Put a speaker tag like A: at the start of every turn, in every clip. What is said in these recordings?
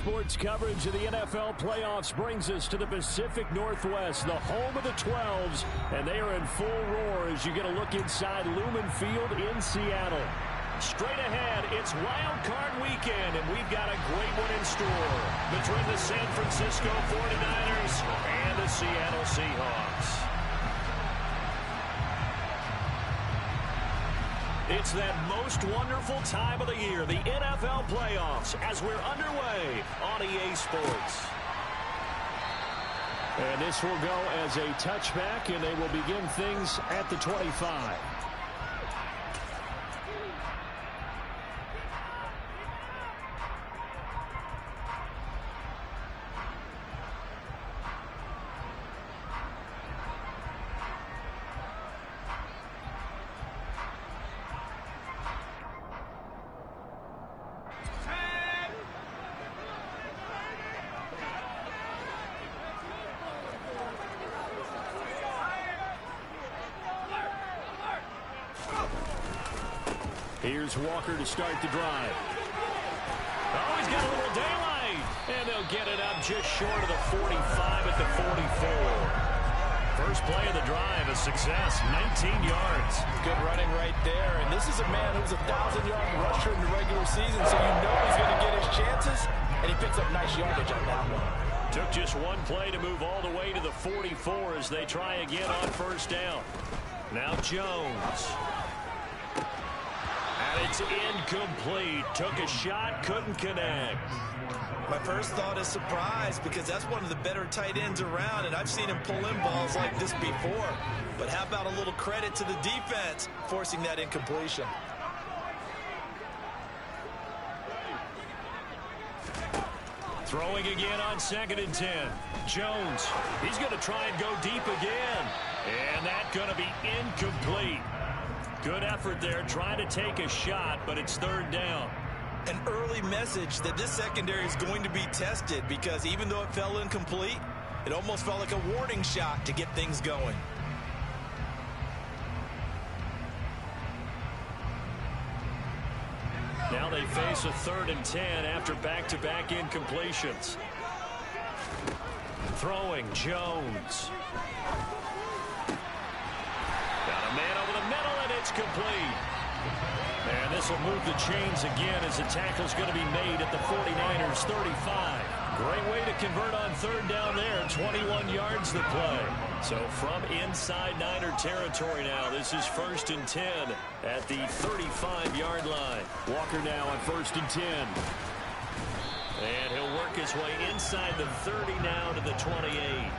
A: Sports coverage of the NFL playoffs brings us to the Pacific Northwest, the home of the 12s, and they are in full roar as you get a look inside Lumen Field in Seattle. Straight ahead, it's Wild Card Weekend, and we've got a great one in store between the San Francisco 49ers and the Seattle Seahawks. It's that most wonderful time of the year, the NFL playoffs, as we're underway on EA Sports. And this will go as a touchback, and they will begin things at the 25. Here's Walker to start the drive. Oh, he's got a little daylight. And they'll get it up just short of the 45 at the 44. First play of the drive, a success, 19 yards.
B: Good running right there. And this is a man who's a 1,000-yard rusher in the regular season, so you know he's going to get his chances. And he picks up nice yardage on that one.
A: Took just one play to move all the way to the 44 as they try again on first down. Now Jones. It's incomplete. Took a shot, couldn't connect.
B: My first thought is surprise because that's one of the better tight ends around, and I've seen him pull in balls like this before. But how about a little credit to the defense forcing that incompletion?
A: Throwing again on 2nd and 10. Jones, he's going to try and go deep again. And that's going to be incomplete. Good effort there, trying to take a shot, but it's 3rd down.
B: An early message that this secondary is going to be tested because even though it fell incomplete, it almost felt like a warning shot to get things going.
A: Now they face a 3rd and 10 after back-to-back incompletions. Throwing, Jones. Got a man over the middle, and it's complete. And this will move the chains again as the tackle's going to be made at the 49ers 35. Great way to convert on 3rd down there. 21 yards the play. So from inside Niner territory now, this is 1st and 10 at the 35-yard line. Walker now on 1st and 10. And he'll work his way inside the 30 now to the 28.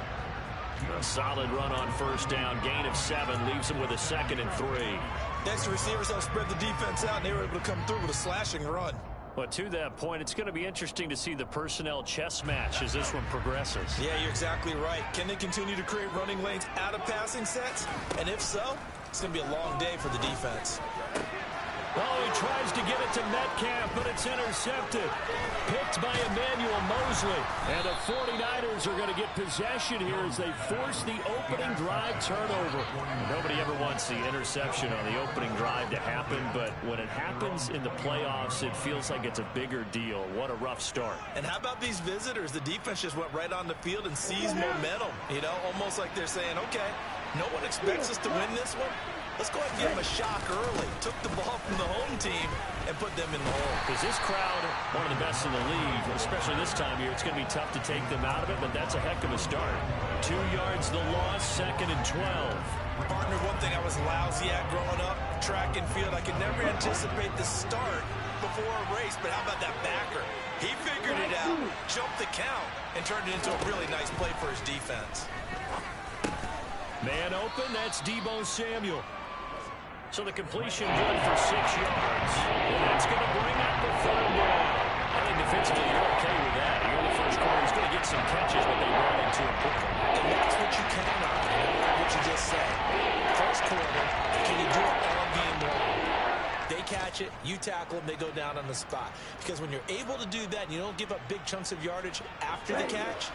A: A solid run on 1st down. Gain of 7 leaves him with a 2nd and 3.
B: Next, the receivers help spread the defense out, and they were able to come through with a slashing run.
A: Well, to that point, it's going to be interesting to see the personnel chess match as this one progresses.
B: Yeah, you're exactly right. Can they continue to create running lanes out of passing sets? And if so, it's going to be a long day for the defense.
A: Oh, he tries to get it to Metcalf, but it's intercepted. Picked by Emmanuel Mosley. And the 49ers are going to get possession here as they force the opening drive turnover. Nobody ever wants the interception on the opening drive to happen, but when it happens in the playoffs, it feels like it's a bigger deal. What a rough start.
B: And how about these visitors? The defense just went right on the field and seized momentum. You know, almost like they're saying, okay, no one expects us to win this one. Let's go ahead and give them a shock early. Took the ball from the home team and put them in the hole.
A: Because this crowd, one of the best in the league, especially this time of year, it's going to be tough to take them out of it, but that's a heck of a start. 2 yards the loss, 2nd and 12.
B: Partner, one thing I was lousy at growing up, track and field, I could never anticipate the start before a race, but how about that backer? He figured it out, jumped the count, and turned it into a really nice play for his defense.
A: Man open, that's Deebo Samuel. So the completion good for 6 yards. And that's going to bring up the 3rd down. I think defensively you're okay with that. Here in the first quarter, he's going to get some catches, but they ran into him quickly.
B: And that's what you count on, what you just said. First quarter, can you do it all game long? They catch it, you tackle them, they go down on the spot. Because when you're able to do that and you don't give up big chunks of yardage after the catch,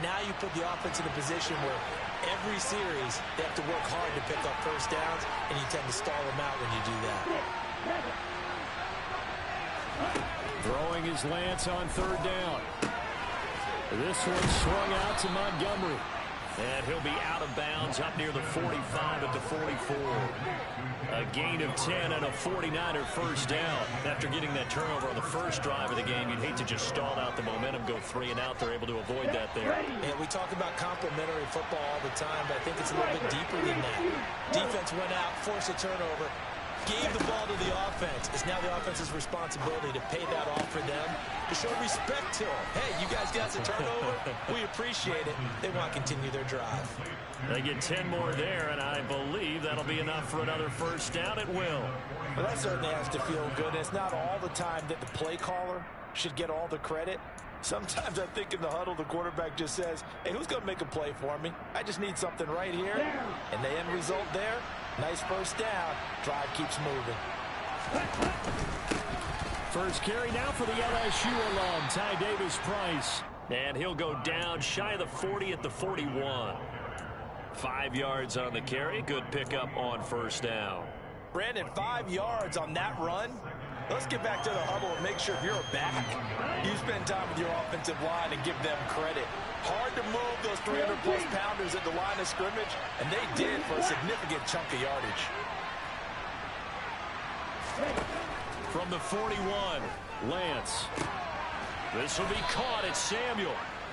B: now you put the offense in a position where every series they have to work hard to pick up first downs, and you tend to stall them out when you do that.
A: Throwing his Lance on third down. This one swung out to Montgomery. And he'll be out of bounds up near the 45 at the 44. A gain of 10 and a 49er first down. After getting that turnover on the first drive of the game, you'd hate to just stall out the momentum, go 3 and out. They're able to avoid that there.
B: And we talk about complementary football all the time, but I think it's a little bit deeper than that. Defense went out, forced a turnover, gave the ball to the offense. It's now the offense's responsibility to pay that off for them, to show respect to them. Hey, you guys got the turnover. We appreciate it. They want to continue their drive.
A: They get 10 more there, and I believe that'll be enough for another first down. It will.
B: Well, that certainly has to feel good. And it's not all the time that the play caller should get all the credit. Sometimes I think in the huddle, the quarterback just says, hey, who's going to make a play for me? I just need something right here. And the end result there, nice first down. Drive keeps moving.
A: First carry now for the LSU alum, Ty Davis-Price. And he'll go down shy of the 40 at the 41. 5 yards on the carry. Good pickup on first down.
B: Brandon, 5 yards on that run. Let's get back to the huddle and make sure if you're a back, you spend time with your offensive line and give them credit. Hard to move those 300-plus pounders at the line of scrimmage, and they did for a significant chunk of yardage.
A: From the 41, Lance. This will be caught at Samuel.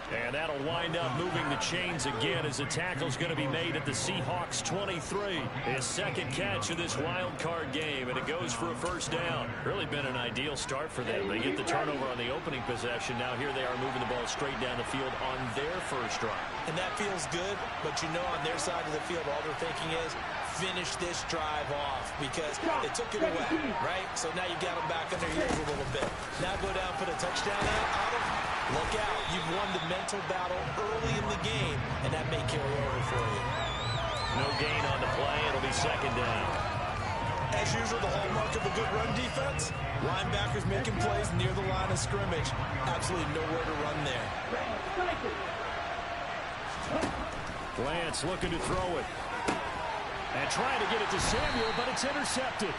A: And that'll wind up moving the chains again as the tackle's going to be made at the Seahawks 23. His second catch of this wild card game, and it goes for a first down. Really been an ideal start for them. They get the turnover on the opening possession. Now here they are moving the ball straight down the field on their first drive.
B: And that feels good, but you know on their side of the field all they're thinking is finish this drive off because they took it away, right? So now you got them back on their heels a little bit. Now go down, put a touchdown out of them. Look out, you've won the mental battle early in the game, and that may carry over for you.
A: No gain on the play, it'll be second down.
B: As usual, the hallmark of a good run defense, linebackers making plays near the line of scrimmage. Absolutely nowhere to run there.
A: Lance looking to throw it. And trying to get it to Samuel, but it's intercepted.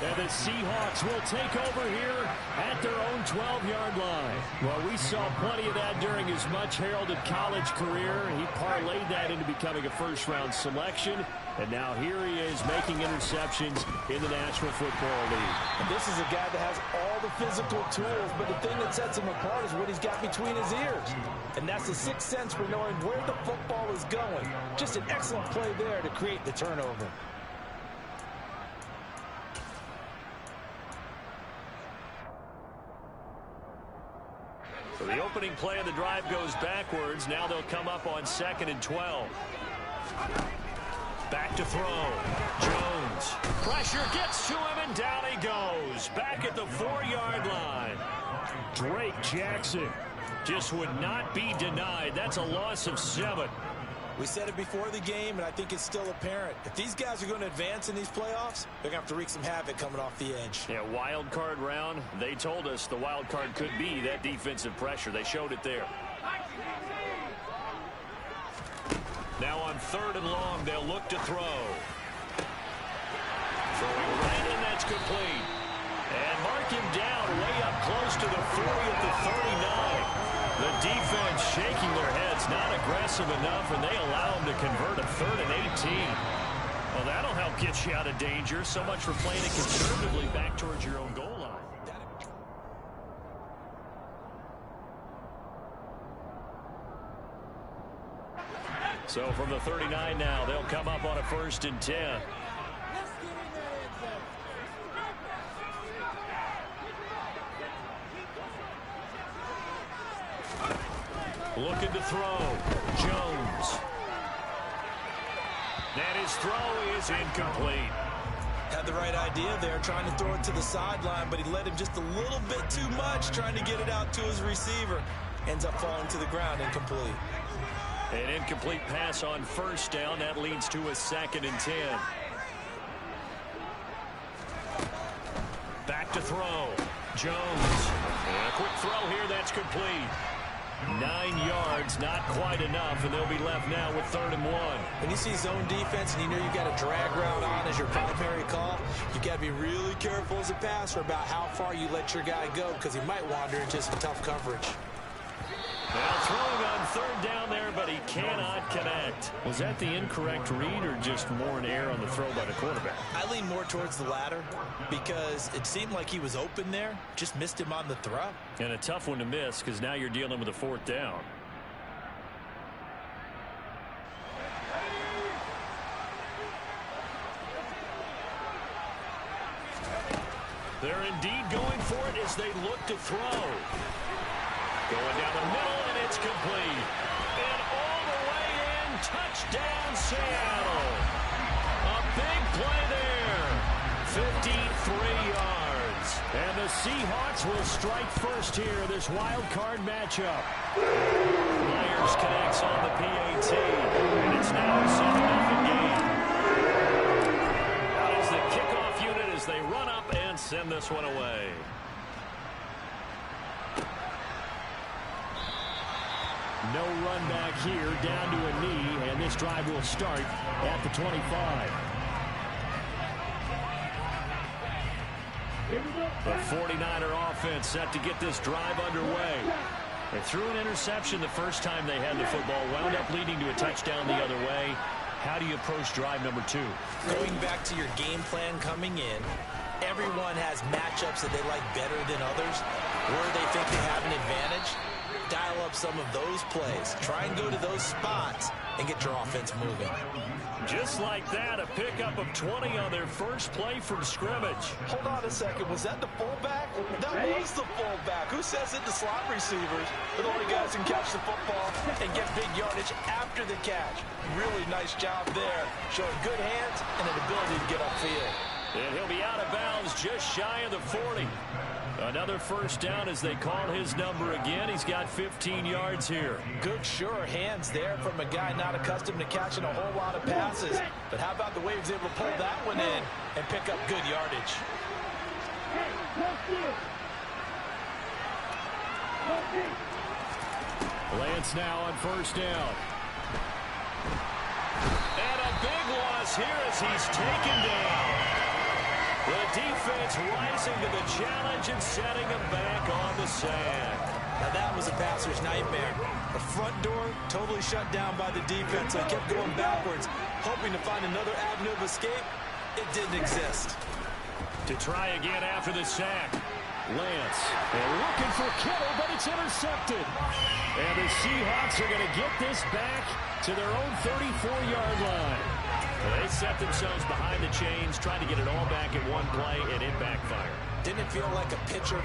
A: And the Seahawks will take over here at their own 12-yard line. Well, we saw plenty of that during his much-heralded college career. He parlayed that into becoming a first-round selection. And now here he is making interceptions in the National Football League.
B: And this is a guy that has all the physical tools, but the thing that sets him apart is what he's got between his ears. And that's the sixth sense for knowing where the football is going. Just an excellent play there to create the turnover.
A: So the opening play of the drive goes backwards. Now they'll come up on 2nd and 12. Back to throw. Jones. Pressure gets to him, and down he goes. Back at the 4-yard line. Drake Jackson just would not be denied. That's a loss of 7.
B: We said it before the game, and I think it's still apparent. If these guys are going to advance in these playoffs, they're going to have to wreak some havoc coming off the edge.
A: Yeah, wild card round. They told us the wild card could be that defensive pressure. They showed it there. Now on 3rd and long, they'll look to throw. Throwing right in, that's complete. And mark him down way up close to the 40 at the 39. The defense shaking their heads, not aggressive enough, and they allow them to convert a 3rd and 18. Well, that'll help get you out of danger. So much for playing it conservatively back towards your own goal line. So from the 39 now, they'll come up on a 1st and 10. Looking to throw. Jones. And his throw is incomplete.
B: Had the right idea there, trying to throw it to the sideline, but he led him just a little bit too much, trying to get it out to his receiver. Ends up falling to the ground, incomplete.
A: An incomplete pass on 1st down. That leads to a 2nd and 10. Back to throw. Jones. And a quick throw here, that's complete. 9 yards, not quite enough, and they'll be left now with 3rd and 1.
B: When you see zone defense and you know you've got a drag route on as your primary call, you've got to be really careful as a passer about how far you let your guy go because he might wander into some tough coverage.
A: Now throwing on 3rd down there, but he cannot connect. Was that the incorrect read or just more an error on the throw by the quarterback?
B: I lean more towards the latter because it seemed like he was open there, just missed him on the throw.
A: And a tough one to miss because now you're dealing with a 4th down. They're indeed going for it as they look to throw. Going down the middle, and it's complete. And all the way in, touchdown Seattle. A big play there. 53 yards. And the Seahawks will strike first here in this wild card matchup. Myers connects on the PAT. And it's now a 7-0 game. That is the kickoff unit as they run up and send this one away. No run back here, down to a knee, and this drive will start at the 25. The 49er offense set to get this drive underway. They threw an interception the first time they had the football, wound up leading to a touchdown the other way. How do you approach drive number 2?
B: Going back to your game plan coming in, everyone has matchups that they like better than others, where they think they have an advantage. Dial up some of those plays. Try and go to those spots and get your offense moving.
A: Just like that, a pickup of 20 on their first play from scrimmage.
B: Hold on a second. Was that the fullback? That was the fullback. Who says it? The slot receivers are the only guys who can catch the football and get big yardage after the catch. Really nice job there. Showing good hands and an ability to get upfield.
A: And he'll be out of bounds just shy of the 40. Another first down as they call his number again. He's got 15 yards here.
B: Good, sure hands there from a guy not accustomed to catching a whole lot of passes. But how about the way he was able to pull that one in and pick up good yardage?
A: Lance now on first down. And a big loss here as he's taken down. The defense rising to the challenge and setting him back on the sand.
B: Now that was a passer's nightmare. The front door totally shut down by the defense. So he kept going backwards, hoping to find another avenue of escape. It didn't exist.
A: To try again after the sack. Lance, they're looking for Kittle, but it's intercepted. And the Seahawks are going to get this back to their own 34-yard line. They set themselves behind the chains, trying to get it all back in one play, and it backfired.
B: Didn't it feel like a pitcher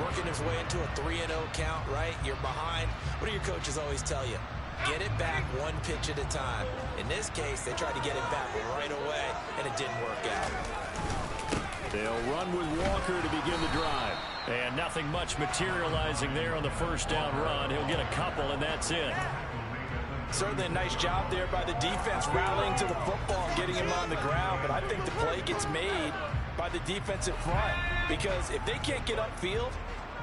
B: working his way into a 3-0 count, right? You're behind. What do your coaches always tell you? Get it back one pitch at a time. In this case, they tried to get it back right away, and it didn't work out.
A: They'll run with Walker to begin the drive. And nothing much materializing there on the first down run. He'll get a couple, and that's it.
B: Certainly a nice job there by the defense rallying to the football and getting him on the ground. But I think the play gets made by the defensive front. Because if they can't get upfield,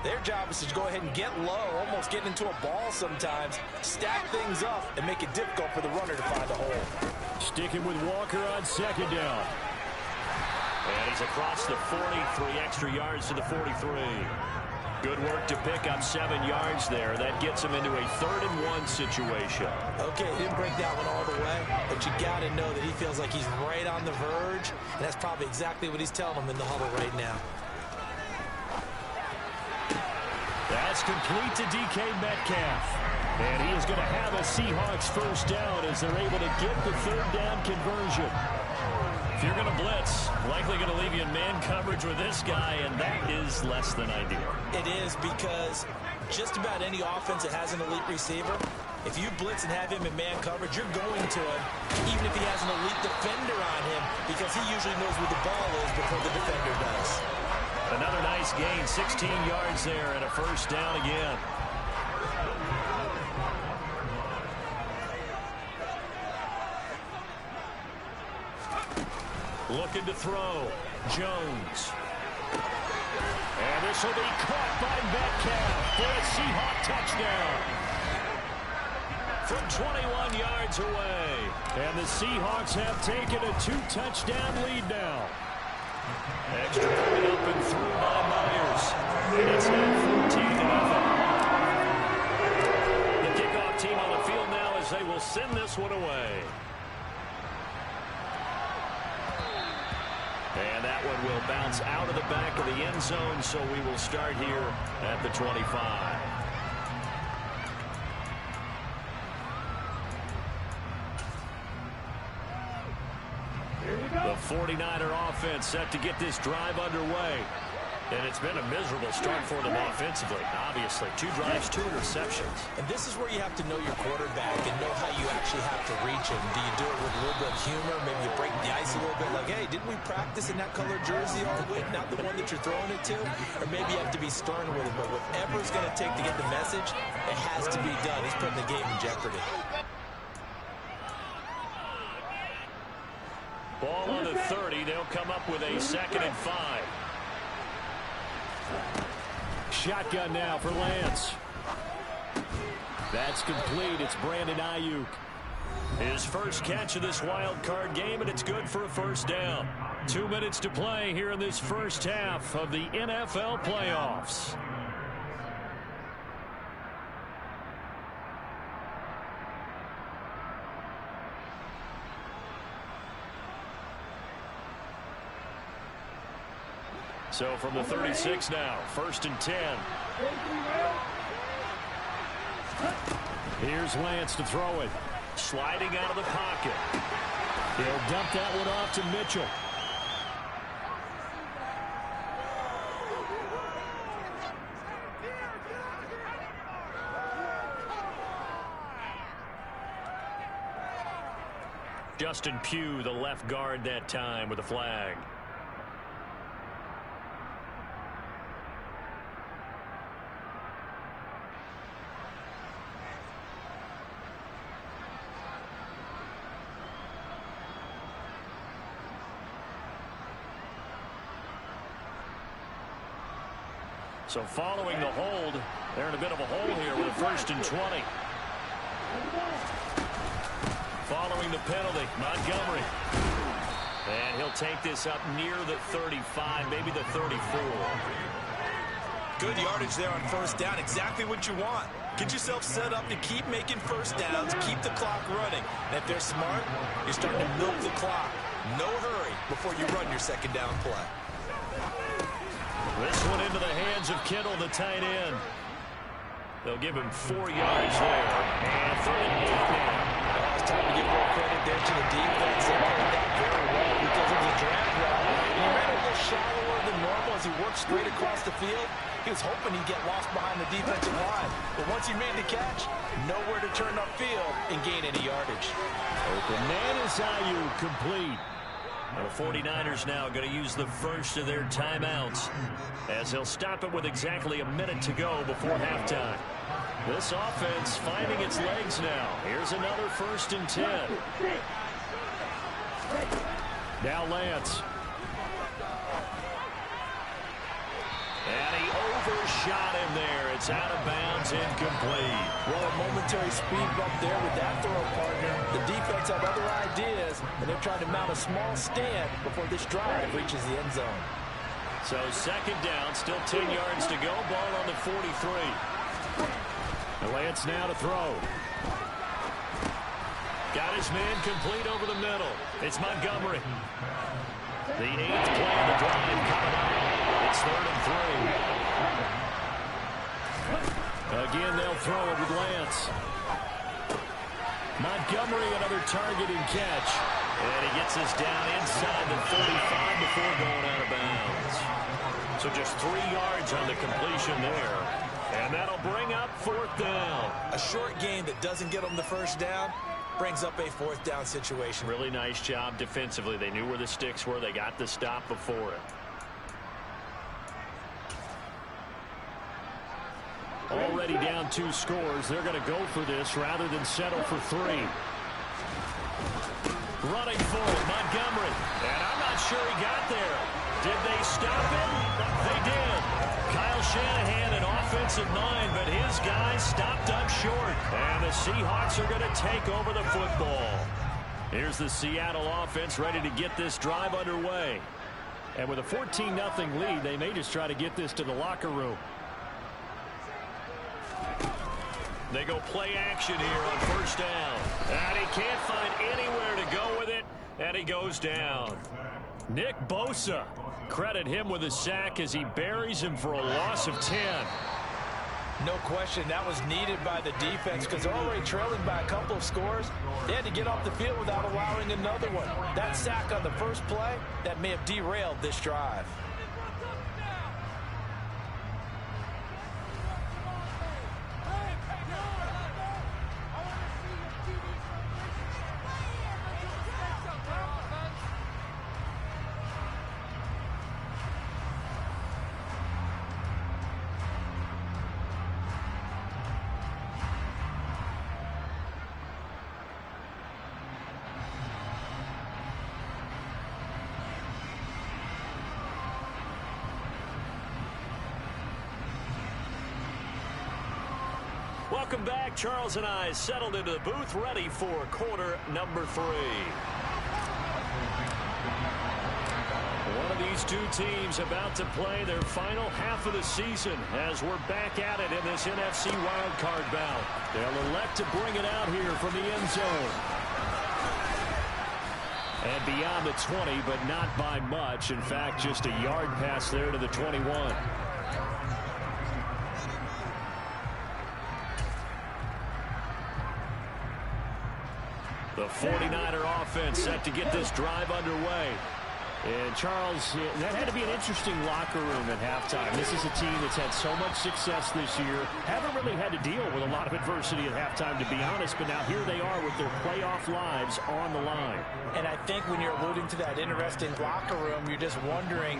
B: their job is to go ahead and get low, almost get into a ball sometimes, stack things up, and make it difficult for the runner to find a hole.
A: Sticking with Walker on second down. And he's across the 40, 3 extra yards to the 43. Good work to pick up 7 yards there. That gets him into a 3rd and 1 situation.
B: Okay, he didn't break that one all the way, but you got to know that he feels like he's right on the verge, and that's probably exactly what he's telling them in the huddle right now.
A: That's complete to DK Metcalf. And he is going to have a Seahawks first down as they're able to get the 3rd down conversion. If you're going to blitz, likely going to leave you in man coverage with this guy, and that is less than ideal.
B: It is, because just about any offense that has an elite receiver, if you blitz and have him in man coverage, you're going to him, even if he has an elite defender on him, because he usually knows where the ball is before the defender does.
A: Another nice gain, 16 yards there, and a first down again. Looking to throw. Jones. And this will be caught by Metcalf for a Seahawk touchdown. from 21 yards away. And the Seahawks have taken a 2-touchdown lead now. Extra point up and through by Myers. And it's now 14-0. The kickoff team on the field now as they will send this one away. And that one will bounce out of the back of the end zone, so we will start here at the 25. The 49er offense set to get this drive underway. And it's been a miserable start for them offensively, obviously. 2 drives, 2 interceptions.
B: And this is where you have to know your quarterback and know how you actually have to reach him. Do you do it with a little bit of humor? Maybe you break the ice a little bit like, hey, didn't we practice in that color jersey all week? Not the one that you're throwing it to? Or maybe you have to be stern with him. But whatever it's going to take to get the message, it has to be done. He's putting the game in jeopardy.
A: Ball on the 30. They'll come up with a 2nd and 5. Shotgun now for Lance. That's complete. It's Brandon Ayuk. His first catch of this wild card game, and it's good for a first down. 2 minutes to play here in this first half of the NFL playoffs. So from the 36 now, 1st and 10. Here's Lance to throw it. Sliding out of the pocket. He'll dump that one off to Mitchell. Justin Pugh, the left guard that time with a flag. So following the hold, they're in a bit of a hole here with a 1st and 20. Following the penalty, Montgomery. And he'll take this up near the 35, maybe the 34.
B: Good yardage there on 1st down. Exactly what you want. Get yourself set up to keep making 1st downs, keep the clock running. And if they're smart, you're starting to milk the clock. No hurry before you run your 2nd down play.
A: This one into the hands of Kittle, the tight end. They'll give him 4 yards there. And 3rd and 8 now.
B: It's time to give more credit there to the defense. They played that very well because it was a drag route. He ran a little shallower than normal as he worked straight across the field. He was hoping he'd get lost behind the defensive line. But once he made the catch, nowhere to turn upfield and gain any yardage.
A: Open man is Ayuk, complete. And the 49ers now going to use the first of their timeouts as they'll stop it with exactly a minute to go before halftime. This offense finding its legs now. Here's another 1st and 10. Now Lance. And he overshot him there. It's out of bounds, incomplete.
B: Well, a momentary speed bump there with that throw, partner. The defense had other ideas, and they're trying to mount a small stand before this drive reaches the end zone.
A: So 2nd down, still 10 yards to go. Ball on the 43. Lance now to throw. Got his man complete over the middle. It's Montgomery. The 8th play of the drive coming up. It's 3rd and 3. Again, they'll throw it with Lance. Montgomery, another target and catch. And he gets us down inside the 45 before going out of bounds. So just 3 yards on the completion there. And that'll bring up 4th down.
B: A short game that doesn't get them the 1st down brings up a 4th down situation.
A: Really nice job defensively. They knew where the sticks were. They got the stop before it. Already down 2 scores. They're going to go for this rather than settle for 3. Running forward, Montgomery. And I'm not sure he got there. Did they stop him? They did. Kyle Shanahan an offensive mind, but his guys stopped up short. And the Seahawks are going to take over the football. Here's the Seattle offense ready to get this drive underway. And with a 14-0 lead, they may just try to get this to the locker room. They go play action here on first down. And he can't find anywhere to go with it, and he goes down. Nick Bosa, credit him with a sack as he buries him for a loss of 10.
B: No question, that was needed by the defense because they're already trailing by a couple of scores. They had to get off the field without allowing another one. That sack on the first play, that may have derailed this drive.
A: Welcome back. Charles and I settled into the booth, ready for quarter number 3. One of these two teams about to play their final half of the season as we're back at it in this NFC wildcard bout. They'll elect to bring it out here from the end zone. And beyond the 20, but not by much. In fact, just a yard pass there to the 21. The 49er offense set to get this drive underway. And Charles, that had to be an interesting locker room at halftime. This is a team that's had so much success this year. Haven't really had to deal with a lot of adversity at halftime, to be honest. But now here they are with their playoff lives on the line.
B: And I think when you're alluding to that interesting locker room, you're just wondering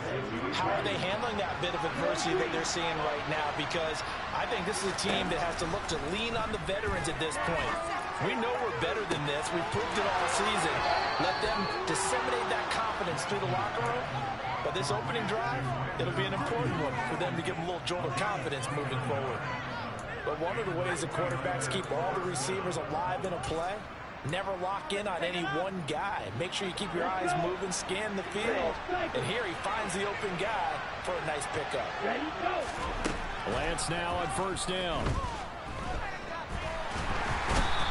B: how are they handling that bit of adversity that they're seeing right now? Because I think this is a team that has to look to lean on the veterans at this point. We know we're better than this. We've proved it all season. Let them disseminate that confidence through the locker room. But this opening drive, it'll be an important one for them to give them a little jolt of confidence moving forward. But one of the ways the quarterbacks keep all the receivers alive in a play, never lock in on any one guy. Make sure you keep your eyes moving, scan the field. And here he finds the open guy for a nice pickup.
A: Lance now on first down.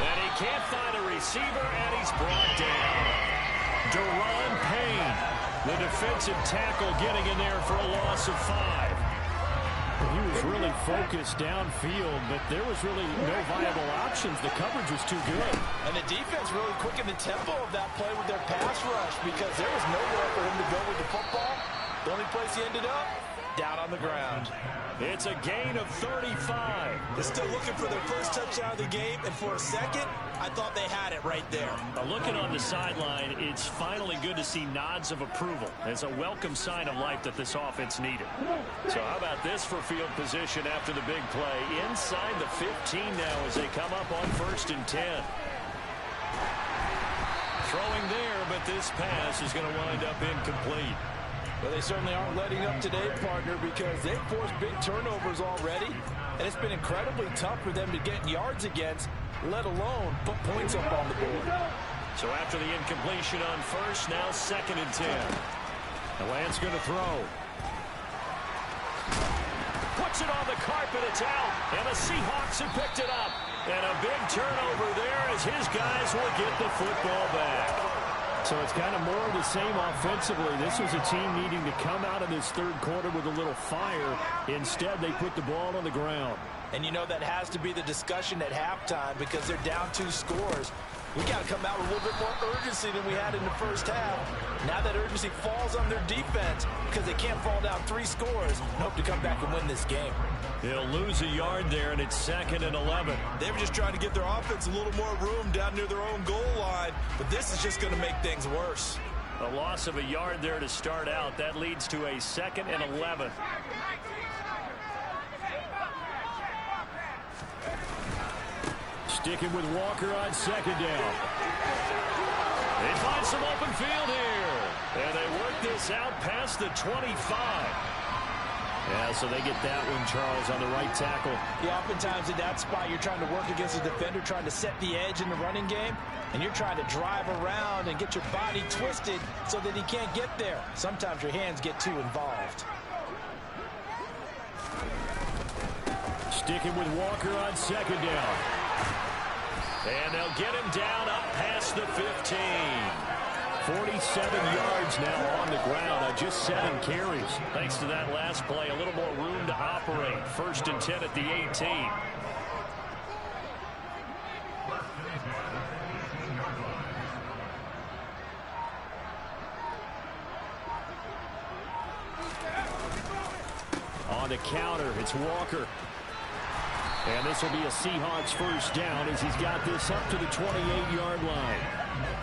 A: And he can't find a receiver, and he's brought down. Deron Payne, the defensive tackle, getting in there for a loss of 5. He was really focused downfield, but there was really no viable options. The coverage was too good.
B: And the defense really quickened the tempo of that play with their pass rush because there was nowhere for him to go with the football. The only place he ended up, down on the ground.
A: It's a gain of 35.
B: They're still looking for their first touchdown of the game, and for a second, I thought they had it right there.
A: Looking on the sideline, it's finally good to see nods of approval. It's a welcome sign of life that this offense needed. So how about this for field position after the big play? Inside the 15 now as they come up on 1st and 10. Throwing there, but this pass is going to wind up incomplete.
B: Well, they certainly aren't letting up today, partner, because they've forced big turnovers already, and it's been incredibly tough for them to get yards against, let alone put points up on the board.
A: So after the incompletion on first, now 2nd and 10. The Lance going to throw. Puts it on the carpet, it's out, and the Seahawks have picked it up. And a big turnover there as his guys will get the football back. So it's kind of more of the same offensively. This was a team needing to come out of this third quarter with a little fire. Instead, they put the ball on the ground.
B: And you know that has to be the discussion at halftime because they're down 2 scores. We got to come out with a little bit more urgency than we had in the first half. Now that urgency falls on their defense because they can't fall down 3 scores and hope to come back and win this game.
A: They'll lose a yard there, and it's 2nd and 11.
B: They were just trying to give their offense a little more room down near their own goal line, but this is just going to make things worse.
A: A loss of a yard there to start out. That leads to a 2nd and 11. Sticking with Walker on 2nd down. They find some open field here. And they work this out past the 25. Yeah, so they get that one, Charles, on the right tackle.
B: Yeah, oftentimes in that spot, you're trying to work against a defender, trying to set the edge in the running game, and you're trying to drive around and get your body twisted so that he can't get there. Sometimes your hands get too involved.
A: Sticking with Walker on second down. And they'll get him down up past the 15. 47 yards now on the ground on just 7 carries. Thanks to that last play, a little more room to operate. 1st and 10 at the 18. On the counter, it's Walker. And this will be a Seahawks first down as he's got this up to the 28-yard line.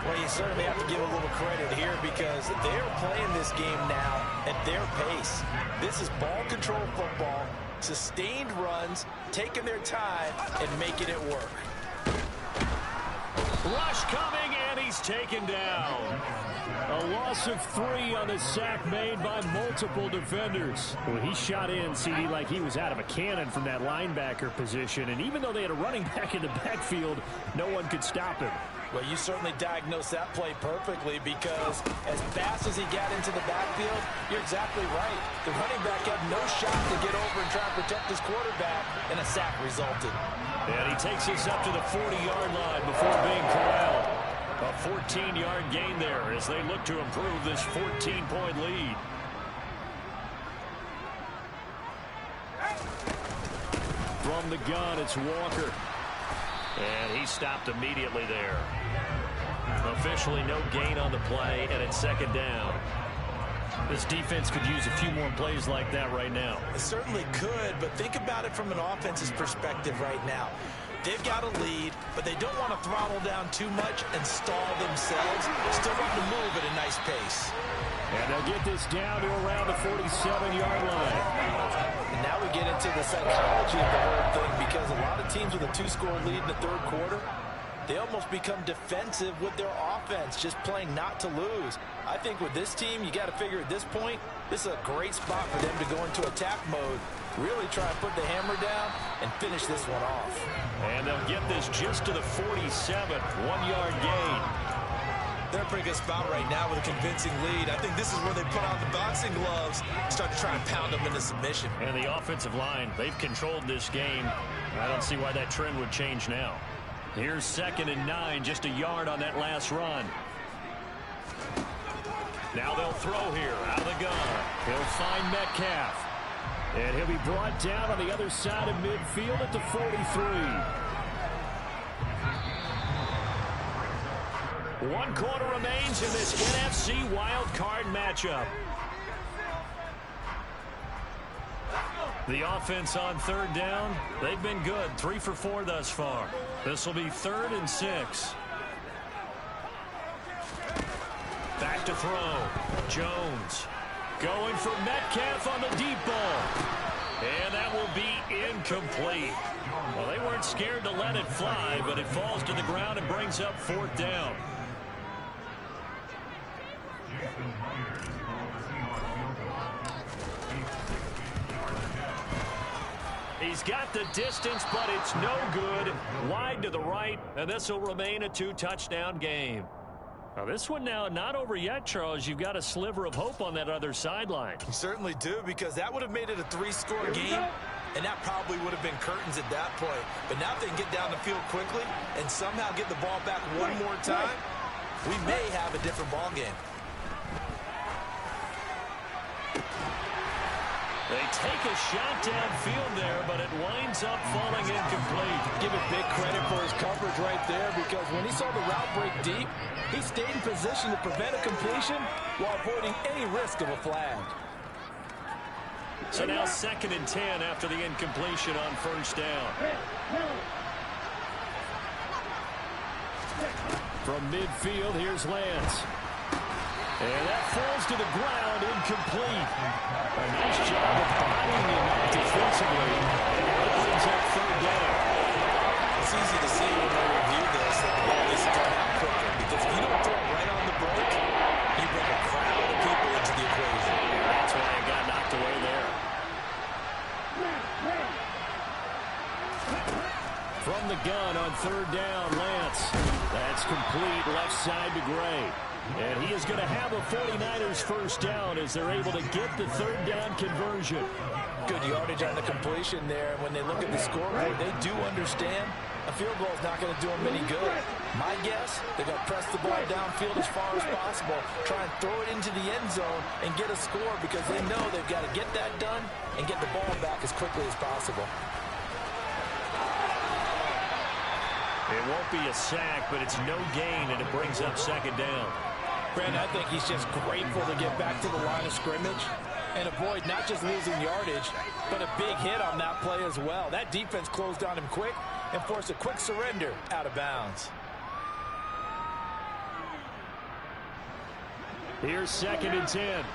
B: Well, you certainly have to give a little credit here because they're playing this game now at their pace. This is ball control football, sustained runs, taking their time, and making it work.
A: Rush coming, and he's taken down. A loss of 3 on the sack made by multiple defenders. Well, he shot in, CD, like he was out of a cannon from that linebacker position. And even though they had a running back in the backfield, no one could stop him.
B: Well, you certainly diagnosed that play perfectly because as fast as he got into the backfield, you're exactly right. The running back had no shot to get over and try and protect his quarterback, and a sack resulted.
A: And he takes us up to the 40-yard line before being corralled. A 14-yard gain there as they look to improve this 14-point lead. From the gun, it's Walker. And he stopped immediately there. Officially no gain on the play, and it's 2nd down. This defense could use a few more plays like that right now.
B: It certainly could, but think about it from an offense's perspective right now. They've got a lead, but they don't want to throttle down too much and stall themselves. Still want to move at a nice pace.
A: And they'll get this down to around the 47-yard line.
B: And now we get into the psychology of the whole thing because a lot of teams with a 2-score lead in the 3rd quarter, they almost become defensive with their offense, just playing not to lose. I think with this team, you got to figure at this point, this is a great spot for them to go into attack mode, really try and put the hammer down and finish this one off.
A: And they'll get this just to the 47, 1-yard gain.
B: They're in a pretty good spot right now with a convincing lead. I think this is where they put on the boxing gloves and start to try and pound them into submission.
A: And the offensive line, they've controlled this game. I don't see why that trend would change now. Here's 2nd and 9, just a yard on that last run. Now they'll throw here out of the gun. He'll find Metcalf. And he'll be brought down on the other side of midfield at the 43. 1 quarter remains in this NFC wild card matchup. The offense on 3rd down, they've been good. 3 for 4 thus far. This will be 3rd and 6. Back to throw. Jones going for Metcalf on the deep ball. And that will be incomplete. Well, they weren't scared to let it fly, but it falls to the ground and brings up 4th down. He's got the distance, but it's no good. Wide to the right, and this will remain a 2-touchdown game. Now, this one now not over yet, Charles. You've got a sliver of hope on that other sideline.
B: You certainly do, because that would have made it a 3-score game, and that probably would have been curtains at that point. But now if they can get down the field quickly and somehow get the ball back one more time, we may have a different ball game.
A: They take a shot downfield there, but it winds up falling incomplete.
B: Give it big credit for his coverage right there, because when he saw the route break deep, he stayed in position to prevent a completion while avoiding any risk of a flag.
A: So now 2nd and 10 after the incompletion on 1st down. From midfield, here's Lance. And that falls to the ground, incomplete. A nice job of bodying him up defensively. And it brings up 3rd down.
B: It's easy to see when we review this that the ball needs to come out quicker, because if you don't throw it right on the break, you bring a crowd of people into the equation.
A: And that's why it got knocked away there. third down. Lance. That's complete left side to Gray. And he is going to have a 49ers first down as they're able to get the third down conversion.
B: Good yardage on the completion there. When they look at the scoreboard, they do understand a field goal is not going to do them any good. My guess, they're going to press the ball downfield as far as possible, try and throw it into the end zone and get a score because they know they've got to get that done and get the ball back as quickly as possible.
A: It won't be a sack, but it's no gain, and it brings up second down.
B: Brandon, I think he's just grateful to get back to the line of scrimmage and avoid not just losing yardage, but a big hit on that play as well. That defense closed on him quick and forced a quick surrender out of bounds.
A: Here's 2nd and 10.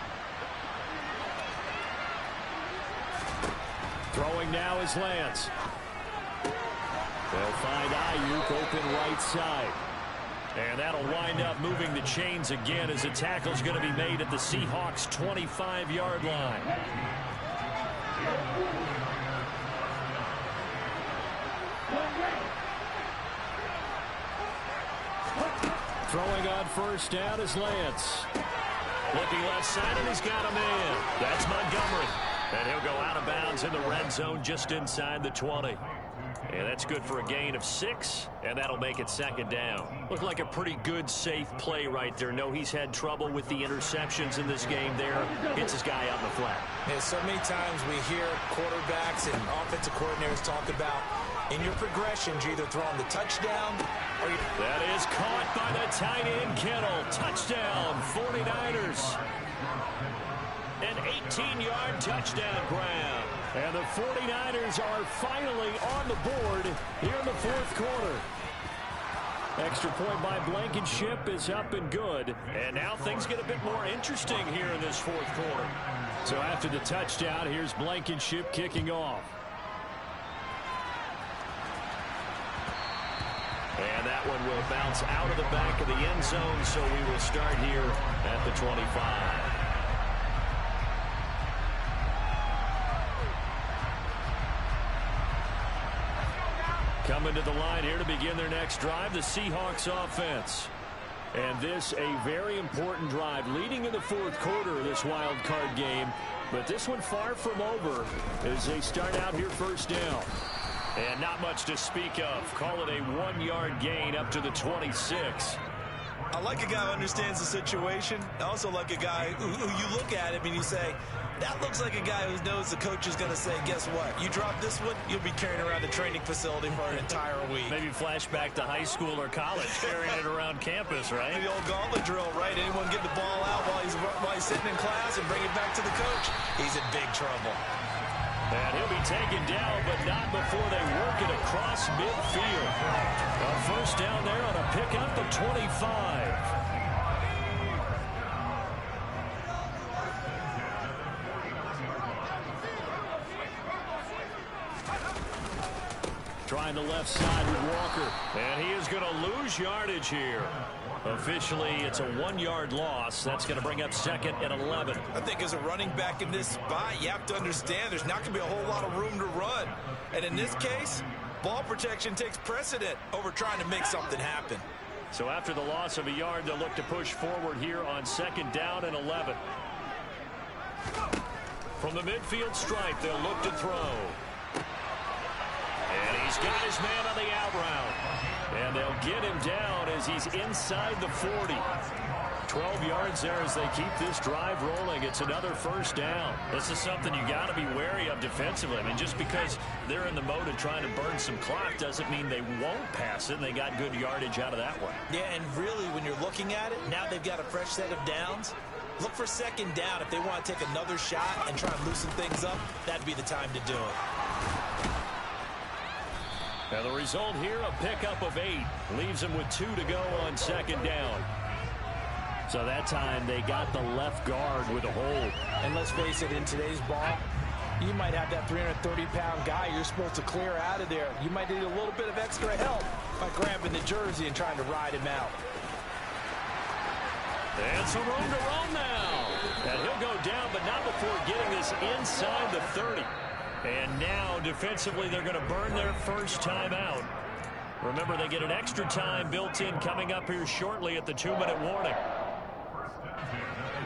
A: Throwing now is Lance. They'll find Ayuk open right side. And that'll wind up moving the chains again as the tackle's going to be made at the Seahawks' 25-yard line. Throwing on first down is Lance. Looking left side, and he's got a man. That's Montgomery. And he'll go out of bounds in the red zone just inside the 20. And that's good for a gain of 6, and that'll make it second down. Looked like a pretty good, safe play right there. No, he's had trouble with the interceptions in this game there. Hits his guy out in the flat.
B: Yeah, so many times we hear quarterbacks and offensive coordinators talk about in your progressions, you're either throwing the touchdown or you...
A: That is caught by the tight end, Kittle. Touchdown, 49ers. An 18-yard touchdown grab. And the 49ers are finally on the board here in the fourth quarter. Extra point by Blankenship is up and good. And now things get a bit more interesting here in this fourth quarter. So after the touchdown, here's Blankenship kicking off. And that one will bounce out of the back of the end zone, so we will start here at the 25. Coming to the line here to begin their next drive, the Seahawks offense. And this a very important drive leading in the fourth quarter of this wild card game. But this one far from over as they start out here first down. And not much to speak of. Call it a 1-yard gain up to the 26.
B: I like a guy who understands the situation. I also like a guy who you look at him and you say, that looks like a guy who knows the coach is going to say, guess what? You drop this one, you'll be carrying around the training facility for an entire week.
A: Maybe flashback to high school or college, carrying it around campus, right?
B: The old gauntlet drill, right? Anyone get the ball out while he's sitting in class and bring it back to the coach? He's in big trouble.
A: And he'll be taken down, but not before they work it across midfield. A first down there on a pickup of 25. Trying the left side with Walker. And he is going to lose yardage here. Officially, it's a 1-yard loss. That's going to bring up 2nd and 11.
B: I think as a running back in this spot, you have to understand there's not going to be a whole lot of room to run. And in this case, ball protection takes precedent over trying to make something happen.
A: So after the loss of a yard, they'll look to push forward here on 2nd down and 11. From the midfield stripe, they'll look to throw. And he's got his man on the out route. And they'll get him down as he's inside the 40. 12 yards there as they keep this drive rolling. It's another first down. This is something you got to be wary of defensively. I mean, just because they're in the mode of trying to burn some clock doesn't mean they won't pass it. And they got good yardage out of that one.
B: Yeah, and really, when you're looking at it, now they've got a fresh set of downs. Look for 2nd down. If they want to take another shot and try and loosen things up, that'd be the time to do it.
A: And the result here, a pickup of 8. Leaves them with 2 to go on 2nd down. So that time they got the left guard with a hold.
B: And let's face it, in today's ball, you might have that 330-pound guy you're supposed to clear out of there. You might need a little bit of extra help by grabbing the jersey and trying to ride him out.
A: And some room to run now. And he'll go down, but not before getting this inside the 30. And now, defensively, they're going to burn their first time out. Remember, they get an extra time built in coming up here shortly at the 2-minute warning.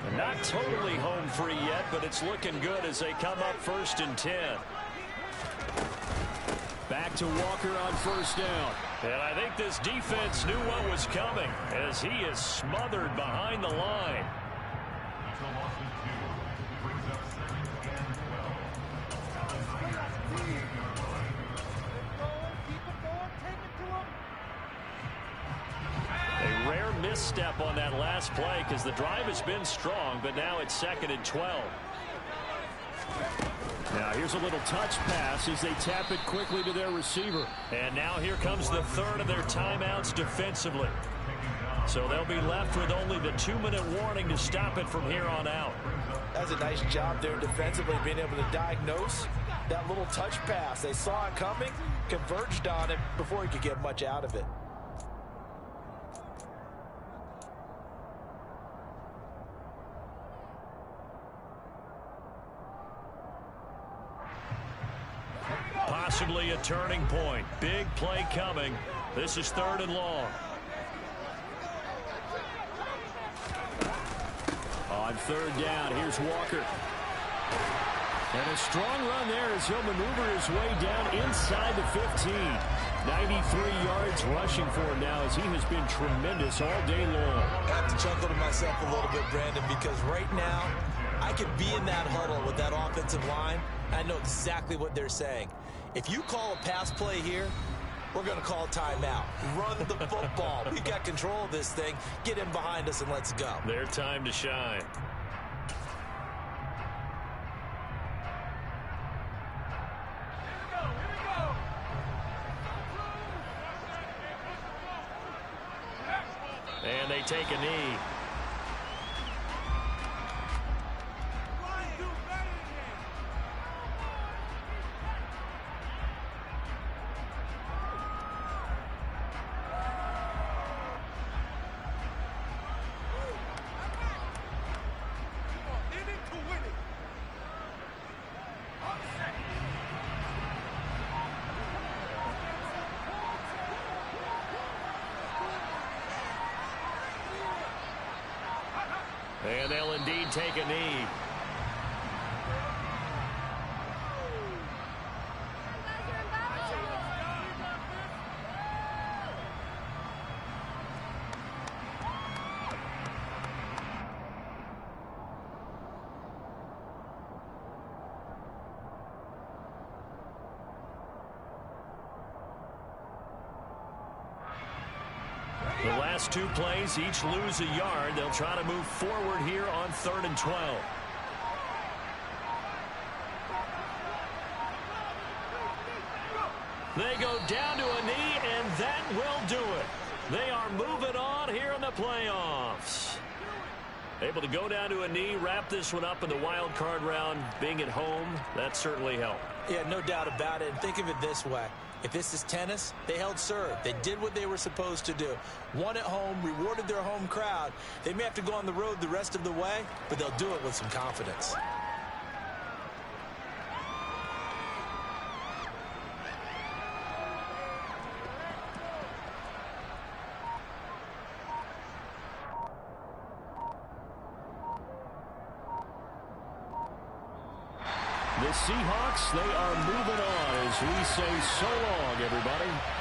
A: And not totally home free yet, but it's looking good as they come up 1st and 10.
C: Back to Walker on 1st down.
A: And I think this defense knew what was coming as he is smothered behind the line. A rare misstep on that last play because the drive has been strong, but now it's 2nd and 12.
C: Now here's a little touch pass as they tap it quickly to their receiver.
A: And now here comes the 3rd of their timeouts defensively. So they'll be left with only the 2-minute warning to stop it from here on out.
B: That's a nice job there defensively, being able to diagnose that little touch pass. They saw it coming, converged on it before he could get much out of it.
A: Possibly a turning point. Big play coming. This is 3rd and long.
C: On 3rd down, here's Walker. And a strong run there as he'll maneuver his way down inside the 15. 93 yards rushing for him now as he has been tremendous all day long.
B: I have to chuckle to myself a little bit, Brandon, because right now I could be in that huddle with that offensive line. I know exactly what they're saying. If you call a pass play here, we're going to call timeout. Run the football. We've got control of this thing. Get in behind us and let's go.
A: Their time to shine. And they take a knee. And they'll indeed take a knee. The last 2 plays, each lose a yard. They'll try to move forward here on 3rd and 12. They go down to a knee, and that will do it. They are moving on here in the playoffs. Able to go down to a knee, wrap this one up in the wild card round. Being at home, that certainly helped.
B: Yeah, no doubt about it. And think of it this way. If this is tennis, they held serve. They did what they were supposed to do. Won at home, rewarded their home crowd. They may have to go on the road the rest of the way, but they'll do it with some confidence.
C: The Seahawks, they are moving on as we say so long, everybody.